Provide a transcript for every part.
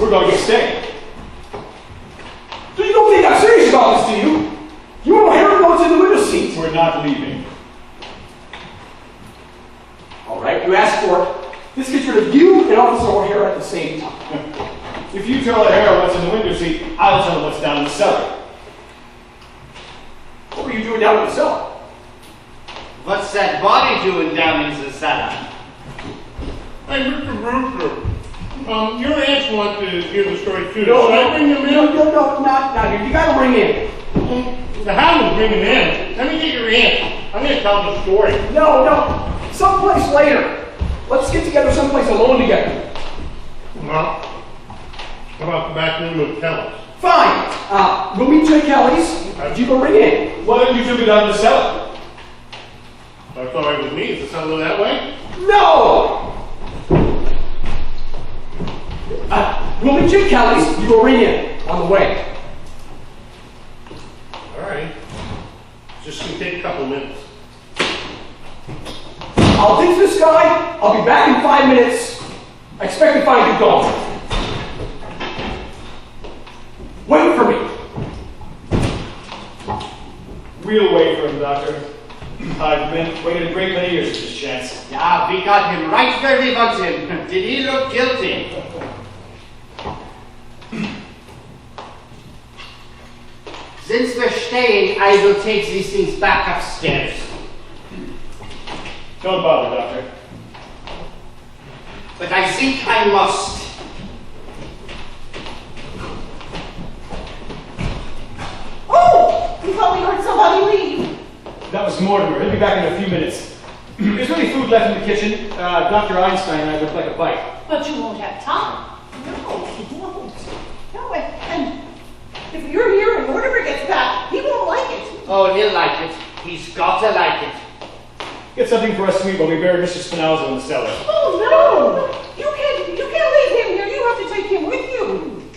We're going to stay. So you don't think I'm serious about this, do you? You want O'Hara goes in the window seat. We're not leaving. All right, you asked for it. This gets rid of you and Officer O'Hara at the same time. If you tell O'Hara what's in the window seat, I'll tell him what's down in the cellar. What were you doing down in the cellar? What's that body doing down in the cellar? Hey, Mr. Brewster, your aunts want to hear the story too. No, Should I bring them in? No, not here. You gotta bring in. The hound is bringing them in. Let me get your aunt. I'm going to tell the story. No. Someplace later. Let's get together someplace alone together. Well, how about the back room with Kelly's? Fine. We'll meet you at Kelly's. You go ring in. Why don't you two go down to the cellar? That's all right with me. Is the cellar that way? No! We'll meet you at Kelly's. You go ring in on the way. All right. Just going to take a couple minutes. I'll ditch this guy. I'll be back in 5 minutes. I expect to find you gone. Wait for me. We'll wait for him, Doctor. I've been waiting a great many years for this chance. Yeah, we got him right where we want him. Did he look guilty? Since we're staying, I will take these things back upstairs. Don't bother, Doctor. But I think I must. Oh! We thought we heard somebody leave. That was Mortimer. He'll be back in a few minutes. Is there any food left in the kitchen? Dr. Einstein and I would like a bite. But you won't have time. No, he won't. No, and if you're here and Mortimer gets back, he won't like it. Oh, he'll like it. He's got to like it. Get something for us to eat while we bury Mr. Spinozzo in the cellar. Oh, no! You can't leave him here. You have to take him with you.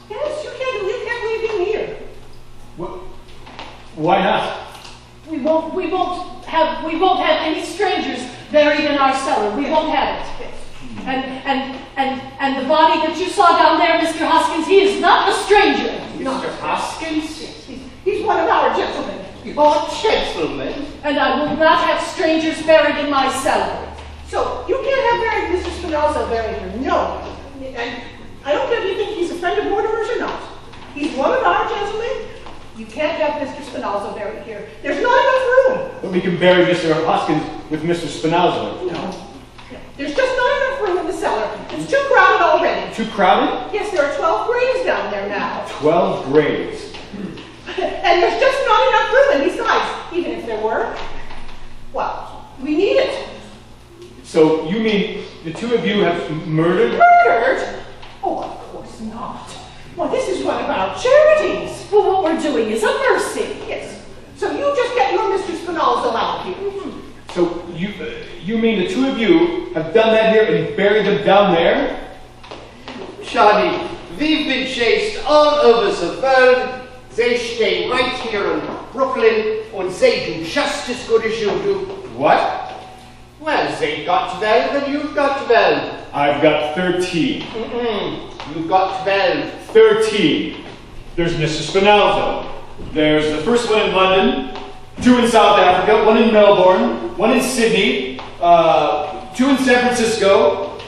Yes, you can't leave him here. What? Why not? We won't have any strangers buried in our cellar. We won't have it. And the body that you saw down there, Mr. Hoskins, he is not a stranger. Mr. Hoskins? He's one of our gentlemen. Oh, gentlemen. And I will not have strangers buried in my cellar. So you can't have buried Mr. Spinozzo buried here. No. And I don't care if you think he's a friend of Mortimer's or not. He's one of our gentlemen. You can't have Mr. Spinozzo buried here. There's not enough room. But we can bury Mr. Hoskins with Mr. Spinozzo. No. There's just not enough room in the cellar. It's too crowded already. Too crowded? Yes, there are 12 graves down there now. 12 graves. And there's just not enough room. And besides, even if there were, well, we need it. So you mean the two of you have murdered? Murdered? Oh, of course not. Well, this is one of our charities. Well, what we're doing is a mercy. Yes. So you just get your Mr. Spinozzo out here. Mm-hmm. So you mean the two of you have done that here and buried them down there? Johnny, we've been chased all over the world. They stay right here in Brooklyn, and they do just as good as you do. What? Well, they got 12 and you've got 12. I've got 13. You've got 12. 13. There's Mr. Spinozzo. There's the first one in London, 2 in South Africa, 1 in Melbourne, 1 in Sydney, 2 in San Francisco,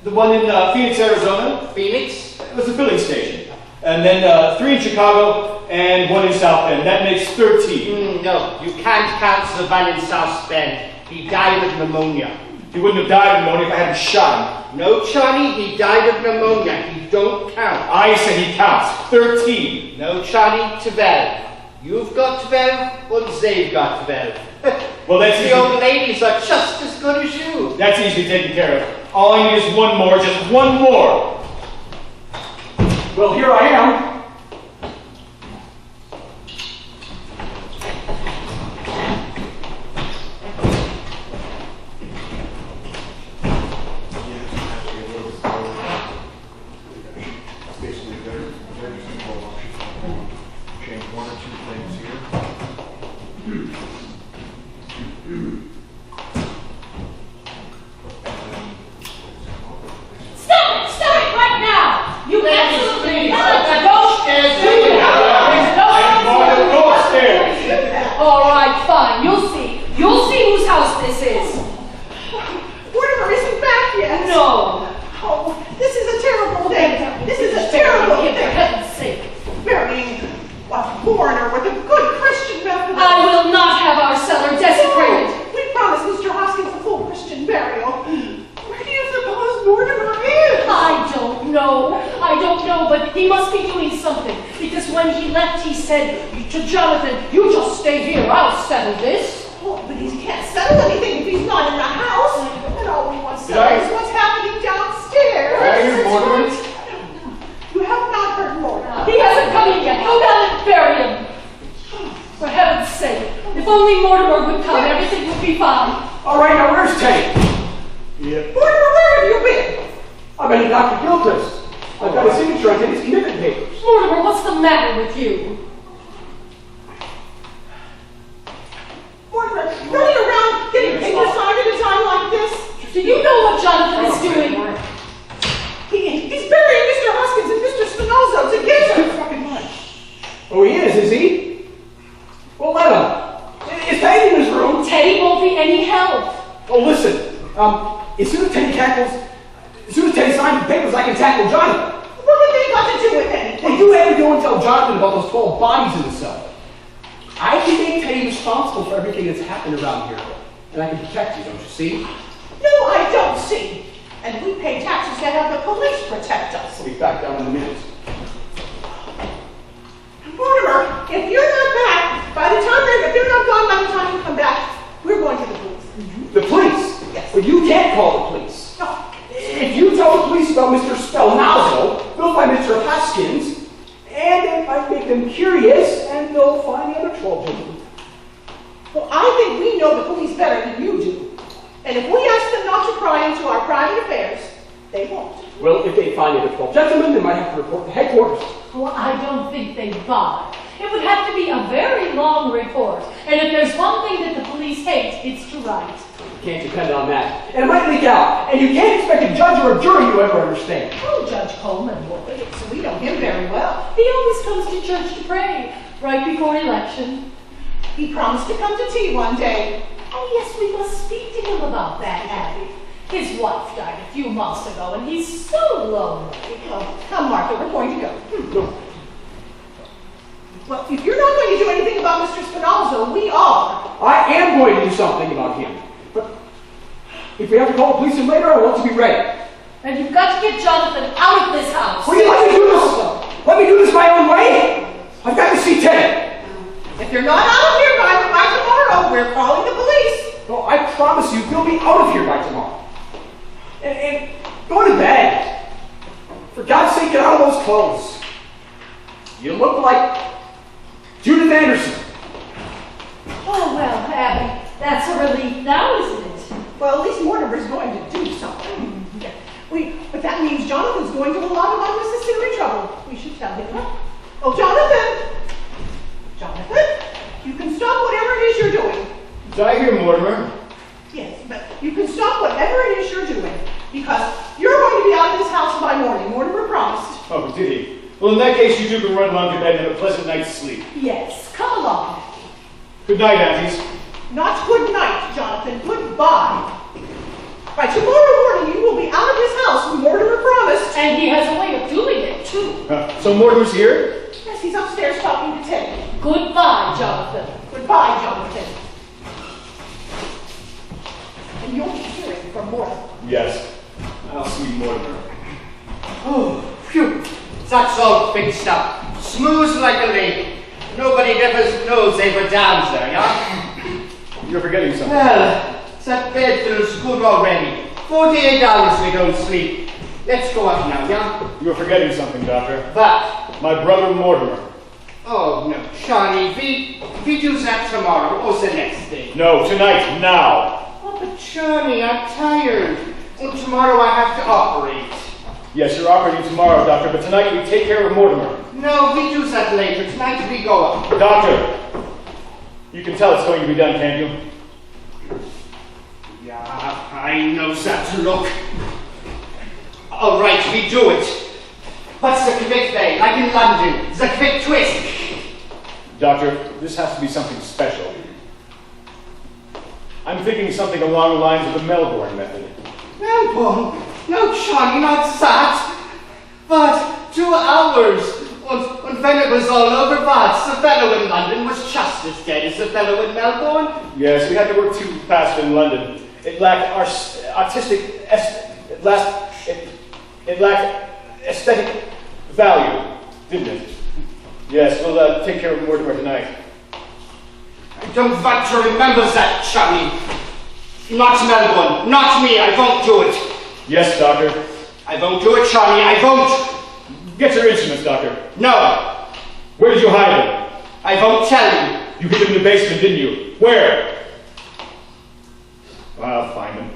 the one in Phoenix, Arizona. Phoenix? It was a filling station. And then 3 in Chicago and 1 in South Bend. That makes 13. No, you can't count the one in South Bend. He died of pneumonia. He wouldn't have died of pneumonia if I hadn't shot him. No, Johnny, he died of pneumonia. He don't count. I said he counts. 13. No, Johnny, 12. You've got 12, and they've got 12. Well, that's the old ladies are just as good as you. That's easily taken care of. All I need is one more, just one more. Well, here I am. Change 1 or 2 things here. this is. Mortimer isn't back yet. No. Oh, this is a terrible day. This is a terrible For day. heaven's sake. Burying a foreigner with a good Christian Methodist. I will not have our cellar desecrated. We promised Mr. Hoskins a full Christian burial. Where do you suppose Mortimer is? I don't know, but he must be doing something. Because when he left, he said to Jonathan, "You just stay here, I'll settle this." Oh, but he can't settle anything if he's not in the house. And all we want to settle is what's happening downstairs. Did I hear Mortimer? You have not heard Mortimer. He hasn't come in yet. Go down and bury him. For heaven's sake, if only Mortimer would come, everything would be fine. All right, now where's Teddy? Mortimer, where have you been? I've been to Dr. Gilchrist. I've got a signature on Teddy's commitment papers. Mortimer, what's the matter with you? Mortimer, running around getting papers signed at a time like this? Do you know what Jonathan is doing? He's burying Mr. Hoskins and Mr. Spinoza together. Oh, he is he? Well, let him. Is Teddy in his room? Teddy won't be any help. Oh, listen. As soon as Teddy signs the papers, I can tackle Jonathan. What have they got to do with anything? Well, you had to go and tell Jonathan about those 12 bodies in the cell. I can make Teddy responsible for everything that's happened around here. And I can protect you, don't you see? No, I don't see. And we pay taxes to have the police protect us. I'll be back down in a minute. Mortimer, if you're not back, if they're not gone by the time you come back, we're going to the police. The police? Yes. Well, you can't call the police. No. If you tell the police about Mr. Spelnazzo, they'll find Mr. Hoskins, and it might make them curious, and they'll find the other 12 gentlemen. Well, I think we know the police better than you do. And if we ask them not to pry into our private affairs, they won't. Well, if they find the other 12 gentlemen, they might have to report to headquarters. Well, I don't think they'd bother. It would have to be a very long report. And if there's one thing that the police hate, it's to write. You can't depend on that. And it might leak out. And you can't expect a judge or a jury to ever understand. Oh, Judge Coleman would. So we know him very well. He always comes to church to pray, right before election. He promised to come to tea one day. Oh, yes, we must speak to him about that, Abby. His wife died a few months ago, and he's so lonely. Oh, come, Martha, we're going to go. Well, if you're not going to do anything about Mr. Spinozzo, we are. I am going to do something about him. But if we have to call the police in later, I want to be ready. And you've got to get Jonathan out of this house. Will you let me do this? Let me do this my own way? I've got to see Teddy. If you're not out of here by tomorrow, we're calling the police. No, I promise you, you'll be out of here by tomorrow. And go to bed. For God's sake, get out of those clothes. You look like Judith Anderson. Oh, well, Abby, that's a relief now, isn't it? Well, at least Mortimer's going to do something. But that means Jonathan's going to a lot of unnecessary trouble. We should tell him. Oh, Jonathan! Jonathan, you can stop whatever it is you're doing. Did I hear Mortimer? Yes, but you can stop whatever it is you're doing. Because you're going to be out of this house by morning. Mortimer promised. Oh, did he? Well, in that case, you two can run along to bed and have a pleasant night's sleep. Yes, come along. Good night, aunties. Not good night, Jonathan. Goodbye. By tomorrow morning, you will be out of this house, Mortimer promised. And he has a way of doing it, too. So Mortimer's here? Yes, he's upstairs talking to Teddy. Goodbye, Jonathan. Goodbye, Jonathan. And you'll be hearing from Mortimer. Yes. I'll see Mortimer. Oh, phew. That's all fixed up. Smooth like a lake. Nobody ever knows they were down there, yeah? You're forgetting something. Well, that bed feels good already. 48 hours we don't sleep. Let's go up now, yeah? You're forgetting something, Doctor. But, My brother Mortimer. oh no, Shawnee, we do that tomorrow or the next day. No, tonight, now. Oh, but Shawnee, I'm tired. And tomorrow I have to operate. Yes, you're operating tomorrow, Doctor, but tonight we take care of Mortimer. No, we do that later. Tonight we go up. Doctor, you can tell it's going to be done, can't you? Yeah, I know that look. All right, we do it. What's the quick way? Like in London, the quick twist. Doctor, this has to be something special. I'm thinking something along the lines of the Melbourne method. Melbourne? No, Johnny, not that. But 2 hours. When it was all over, but the fellow in London was just as dead as the fellow in Melbourne. Yes, we had to work too fast in London. It lacked it lacked aesthetic value, didn't it? Yes, we'll take care of Mortimer tonight. I don't want to remember that, Johnny. Not Melbourne, not me, I won't do it. Yes, Doctor. I won't do it, Johnny, I won't. Get your instruments, Doctor. No. Where did you hide them? I won't tell you. You hid them in the basement, didn't you? Where? I'll find them.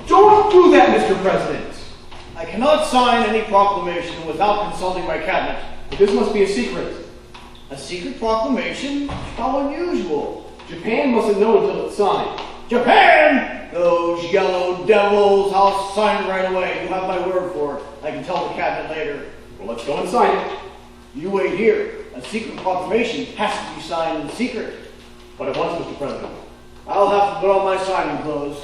Don't do that, Mr. President. I cannot sign any proclamation without consulting my cabinet. But this must be a secret. A secret proclamation? How unusual. Japan mustn't know until it's signed. Japan! Those yellow devils, I'll sign it right away. You have my word for it. I can tell the cabinet later. Well, let's go and sign it. You wait here. A secret proclamation has to be signed in secret. But at once, Mr. President. I'll have to put on my signing clothes.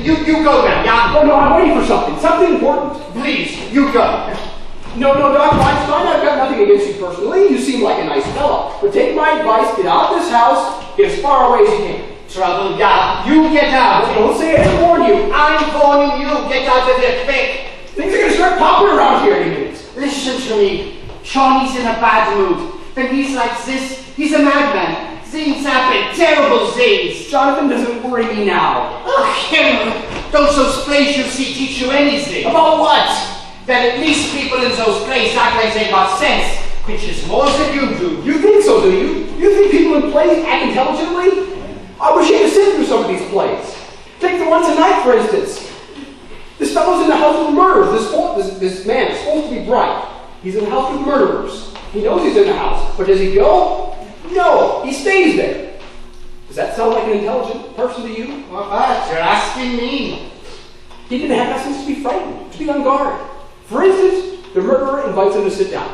You go now, yeah? Oh, no, I'm waiting for something. Something important. Please, you go. No, Dr. Einstein, I've got nothing against you personally. You seem like a nice fellow. But take my advice, get out of this house, get as far away as you can. Trouble, yeah. You get out. Don't say I didn't warn you. I'm warning you. Get out of here quick. Things are going to start popping around here in a minute. Listen to me. Johnny's in a bad mood. When he's like this, he's a madman. Things happen. Terrible things. Jonathan doesn't worry me now. Oh, him. Don't those plays you see teach you anything? About what? That at least people in those plays act like they got sense, which is more than you do. You think so, do you? You think people in plays act intelligently? I wish you could sit through some of these plays. Take the one tonight, for instance. This fellow's in the house with murderers. This man is supposed to be bright. He's in the house with murderers. He knows he's in the house, but does he go? No, he stays there. Does that sound like an intelligent person to you? What? You're asking me. He didn't have essence to be frightened, to be on guard. For instance, the murderer invites him to sit down.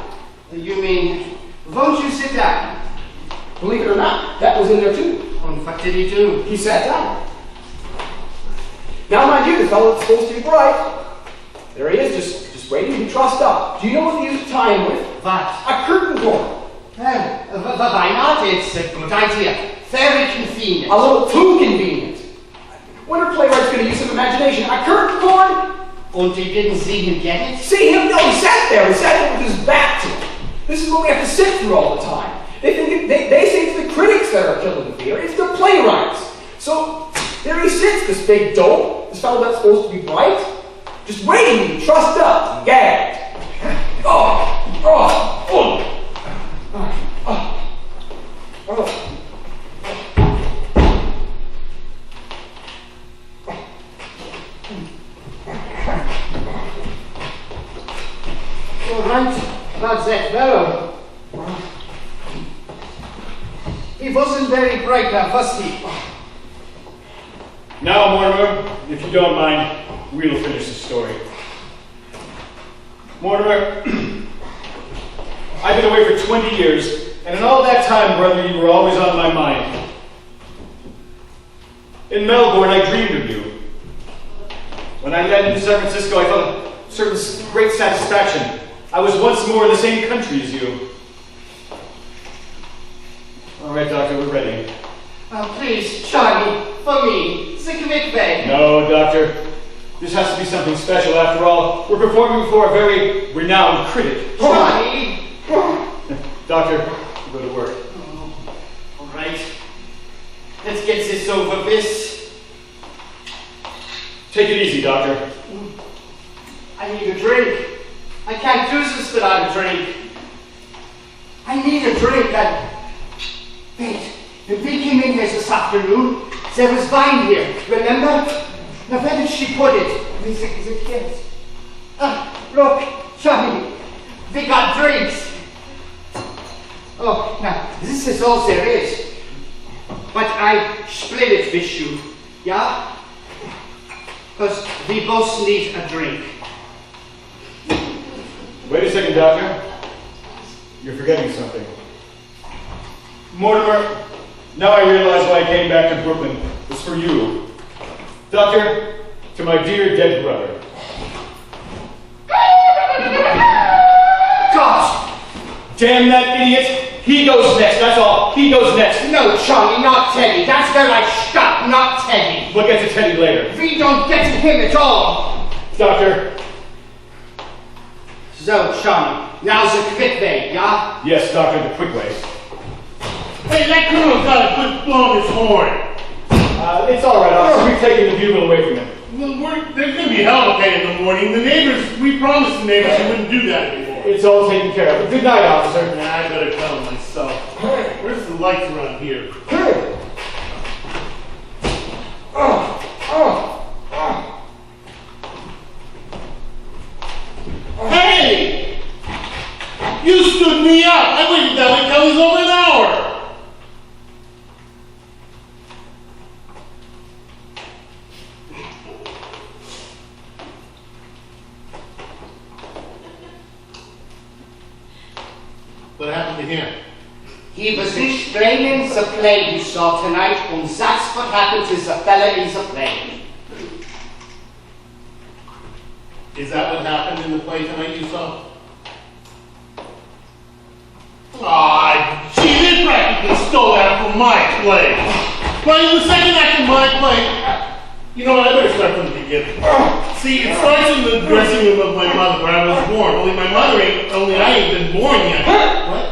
You mean, won't you sit down? Believe it or not, that was in there too. And what did he do? He sat down. Now, mind you, the fellow that's supposed to be bright, there he is, just waiting to be trussed up. Do you know what they used to tie him with? What? A curtain cord. Well, why not? It's a good idea. Very convenient. A little too convenient. When a playwright's going to use some imagination? A curtain cord? And you didn't see him get it? See him? No, he sat there. He sat there with his back to it. This is what we have to sit through all the time. They say it's the critics that are killing the theater. It's the playwrights. So there he sits, this big dope, this fellow that's supposed to be bright, just waiting to be trussed up and gagged. All right, that's that fellow. He wasn't very bright now, was he? Now, Mortimer, if you don't mind, we'll finish the story. Mortimer, I've been away for 20 years, and in all that time, brother, you were always on my mind. In Melbourne, I dreamed of you. When I landed in San Francisco, I felt a certain great satisfaction. I was once more in the same country as you. All right, Doctor, we're ready. Oh, please, Johnny, for me, sick of it, beg. No, Doctor. This has to be something special. After all, we're performing for a very renowned critic. Johnny! Doctor, go to work. Oh, all right. Let's get this over with. Take it easy, Doctor. I need a drink. I can't do this without a drink. I need a drink. Wait, when we came in here this afternoon, there was wine here, remember? Now where did she put it? Is it here? Look, Johnny, we got drinks. Oh, now, this is all there is. But I split it with you, yeah? Because we both need a drink. Wait a second, Doctor. You're forgetting something. Mortimer, now I realize why I came back to Brooklyn. It's for you. Doctor, to my dear dead brother. God! Damn that idiot! He goes next, that's all. He goes next. No, Charlie, not Teddy. That's where I stop, not Teddy. We'll get to Teddy later. We don't get to him at all. Doctor. So, Charlie, now's a quick way, yeah? Yes, Doctor, the quick way. Hey, that colonel's got to quit blowing his horn. It's all right, officer. We've taken the bugle away from him. Well, there's going to be hell to pay in the morning. The neighbors, we promised the neighbors we wouldn't do that anymore. It's all taken care of. Good night, officer. Nah, I better tell him myself. Where's the lights around here? Hey! You stood me up! I waited down at Kelly's over an hour! What happened to him? He was explaining the play you saw tonight, and that's what happened to the fella in the play. Is that what happened in the play tonight you saw? Aw, gee, they practically stole that from my play. Well, in the second act of my play, you know what, I better start from the beginning. See, it starts in the dressing room of my mother where I was born. Only my mother ain't, only I ain't been born yet. What?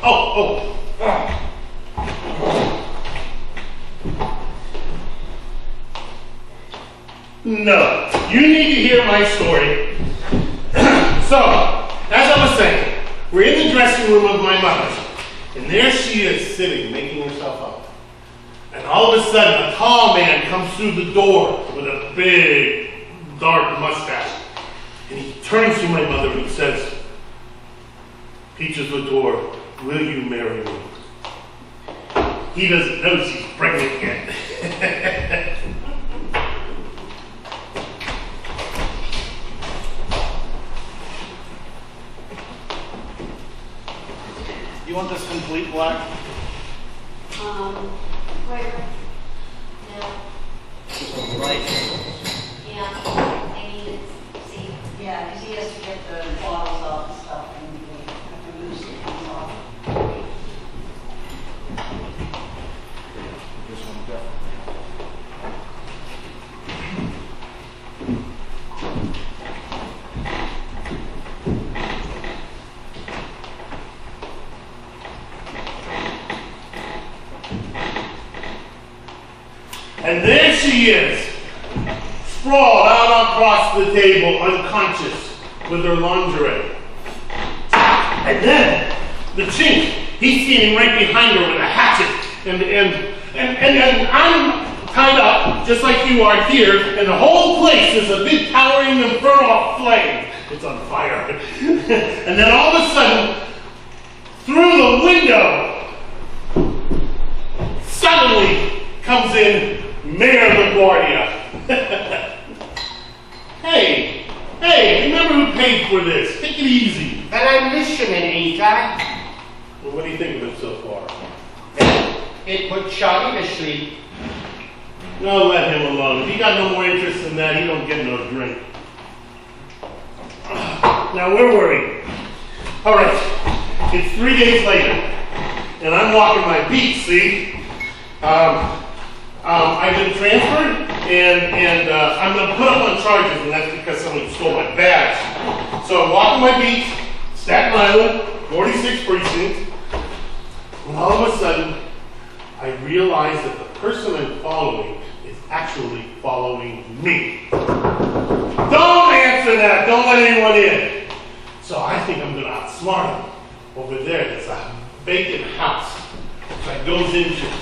Oh. No, you need to hear my story. So, as I was saying, we're in the dressing room of my mother, and there she is sitting, making herself up. And all of a sudden, a tall man comes through the door with a big, dark mustache. And he turns to my mother and he says, "Peaches Lador, will you marry me?" He doesn't know she's pregnant yet. You want this complete black? Where? No. This one right. Yeah. I need to see. Yeah, because he has to get the bottles off and stuff, and we have to lose the things off. This one definitely. And there she is, sprawled out across the table, unconscious, with her lingerie. And then, the chink, he's standing right behind her with a hatchet, and I'm tied up, just like you are here, and the whole place is a big towering inferno of flame. It's on fire. And then all of a sudden, through the window, suddenly comes in Mayor LaGuardia. Hey, remember who paid for this? Take it easy. But I'm listening, ain't I? Well, what do you think of it so far? It put Charlie to sleep. No, let him alone. If he got no more interest in that, he don't get no drink. Now, where were we? All right, it's 3 days later, and I'm walking my beat, see? I've been transferred, and I'm going to put up on charges, and that's because somebody stole my badge. So I'm walking my beat, Staten Island, 46th Precinct, and all of a sudden, I realize that the person I'm following is actually following me. Don't answer that, don't let anyone in. So I think I'm going to outsmart him. Over there, there's a vacant house. So I goes into it.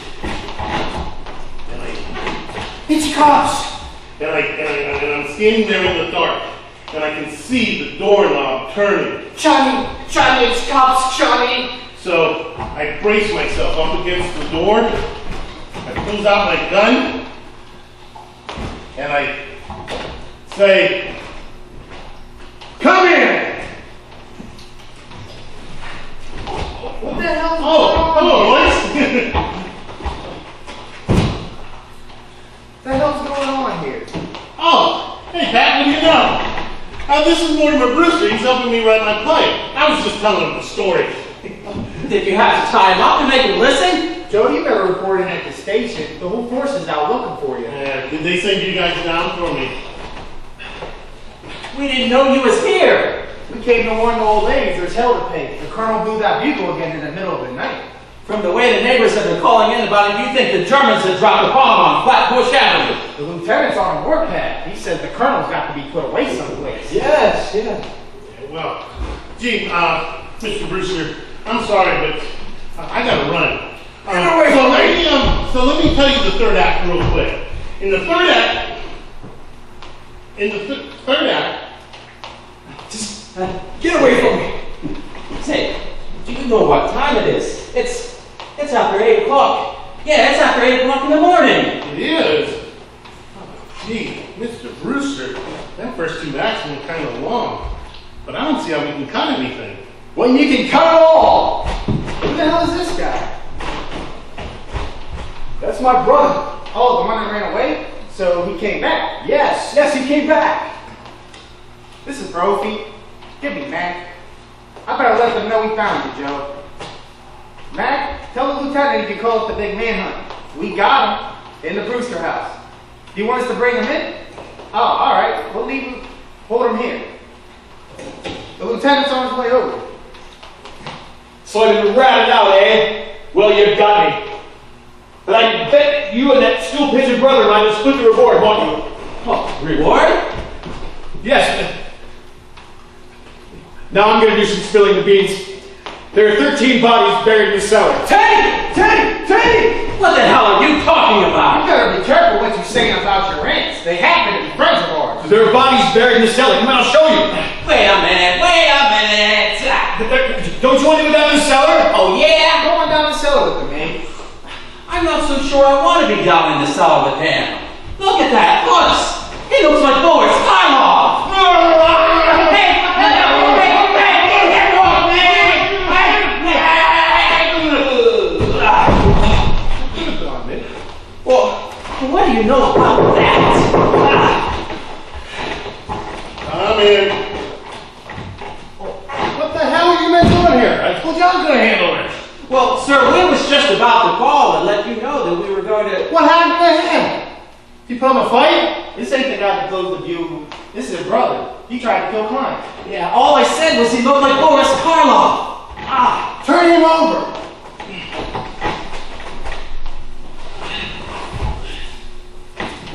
It's cops. And I'm standing there in the dark, and I can see the doorknob turning. Johnny, it's cops, Johnny. So I brace myself up against the door, I pulls out my gun, and I Say, come here! What the hell? Oh, boys! What the hell's going on here? Oh, hey Pat, what do you know? This is Mortimer Brewster. He's helping me write my play. I was just telling him the story. Did you have to tie him up and make him listen? Joe, you better report in at the station. The whole force is out looking for you. Yeah, did they send you guys down for me? We didn't know you was here. We came to warn the old ladies there's hell to pay. The colonel blew that bugle again in the middle of the night. From the way the neighbors have been calling in about it, you think the Germans had dropped a bomb on Flatbush Avenue. The lieutenant's on a warpath. He said the colonel's got to be put away someplace. Yes, yeah. Well, gee, Mr. Brewster, I'm sorry, but I gotta run. So let me tell you the third act real quick. In the third act, Just get away from me. Say, do you know what time it is? It's after 8 o'clock. Yeah, it's after 8 o'clock in the morning. it is. Gee, Mr. Brewster, that first 2 acts were kind of long, but I don't see how we can cut anything. Well, you can cut it all. Who the hell is this guy? That's my brother. Oh, the one that ran away? So he came back? Yes, he came back. This is Brophy. Give me Mac. I better let them know we found you, Joe. Mac, tell the lieutenant he can call up the big manhunt. We got him in the Brewster house. Do you want us to bring him in? Oh, all right. We'll leave him. Hold him here. The lieutenant's on his way over. So I've been ratted out, eh? Well, you got me. But I bet you and that stool-pigeon brother of mine will split the reward, won't you? Oh, reward? Yes. Now I'm going to do some spilling the beans. There are 13 bodies buried in the cellar. Teddy! What the hell are you talking You about? better be careful what you're saying about your aunts. They happen to be friends of ours. There are bodies buried in the cellar. Come on, I'll show you. Wait a minute. Don't you want to go down in the cellar? Oh, yeah? Go on down the cellar with them, man. I'm not so sure I want to be down in the cellar with him. Look at that horse. He looks like Boris Karloff. Well, what do you know about that? I'm in. What the hell are you men doing here? I told you I was going to handle this. Well, sir, we was just about to call and let you know that we were going to... What happened to him? He put up a fight? This ain't the guy that closed the view. This is his brother. He tried to kill Klein. Yeah, all I said was he looked like Boris Karloff. Turn him over.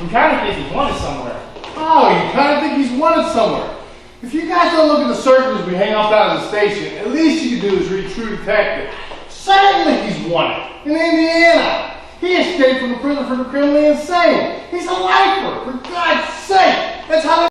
We kind of think he's wanted somewhere. Oh, you kind of think he's wanted somewhere. If you guys don't look at the circles we hang off down at the station, at least you can do is read True Detective. Certainly he's wanted. In Indiana. He escaped from the prison for the criminally insane. He's a lifer, for God's sake. That's how they